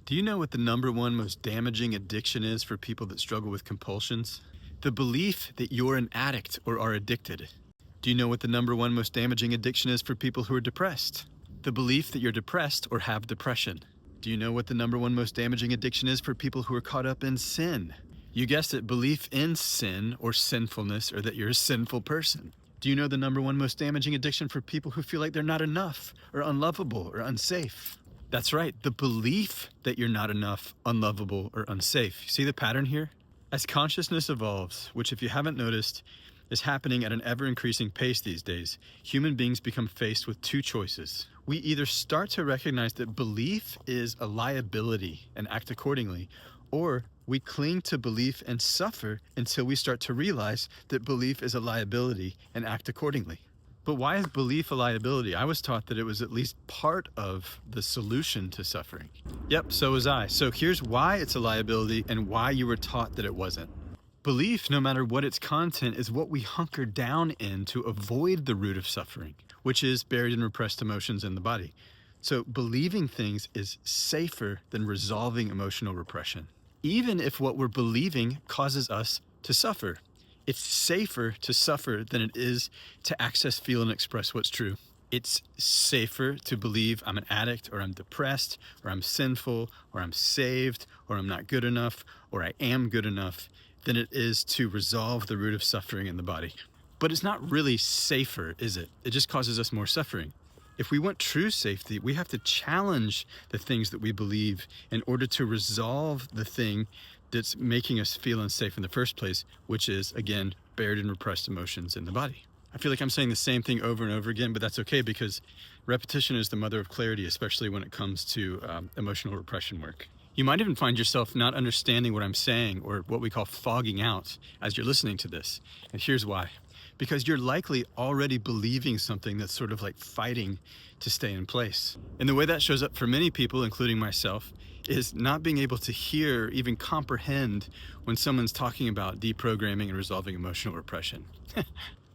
Do you know what the number one most damaging addiction is for people that struggle with compulsions? The belief that you're an addict or are addicted. Do you know what the number one most damaging addiction is for people who are depressed? The belief that you're depressed or have depression. Do you know what the number one most damaging addiction is for people who are caught up in sin? You guessed it, belief in sin or sinfulness, or that you're a sinful person. Do you know the number one most damaging addiction for people who feel like they're not enough or unlovable or unsafe? That's right, the belief that you're not enough, unlovable, or unsafe. See the pattern here? As consciousness evolves, which if you haven't noticed, is happening at an ever-increasing pace these days, human beings become faced with two choices. We either start to recognize that belief is a liability and act accordingly, or we cling to belief and suffer until we start to realize that belief is a liability and act accordingly. But why is belief a liability? I was taught that it was at least part of the solution to suffering. Yep, so was I. So here's why it's a liability and why you were taught that it wasn't. Belief, no matter what its content, is what we hunker down in to avoid the root of suffering, which is buried and repressed emotions in the body. So believing things is safer than resolving emotional repression, even if what we're believing causes us to suffer. It's safer to suffer than it is to access, feel, and express what's true. It's safer to believe I'm an addict, or I'm depressed, or I'm sinful, or I'm saved, or I'm not good enough, or I am good enough, than it is to resolve the root of suffering in the body. But it's not really safer, is it? It just causes us more suffering. If we want true safety, we have to challenge the things that we believe in order to resolve the thing that's making us feel unsafe in the first place, which is, again, buried and repressed emotions in the body. I feel like I'm saying the same thing over and over again, but that's okay because repetition is the mother of clarity, especially when it comes to emotional repression work. You might even find yourself not understanding what I'm saying, or what we call fogging out, as you're listening to this. And here's why. Because you're likely already believing something that's sort of like fighting to stay in place. And the way that shows up for many people, including myself, is not being able to hear, even comprehend when someone's talking about deprogramming and resolving emotional repression.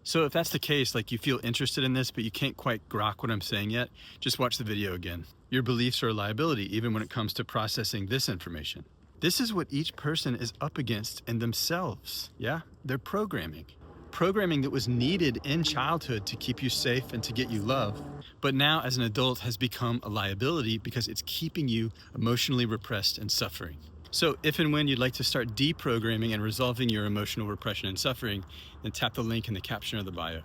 So if that's the case, like you feel interested in this, but you can't quite grok what I'm saying yet, just watch the video again. Your beliefs are a liability, even when it comes to processing this information. This is what each person is up against in themselves. Yeah, they're programming. Programming that was needed in childhood to keep you safe and to get you love, but now as an adult has become a liability because it's keeping you emotionally repressed and suffering. So if and when you'd like to start deprogramming and resolving your emotional repression and suffering, then tap the link in the caption of the bio.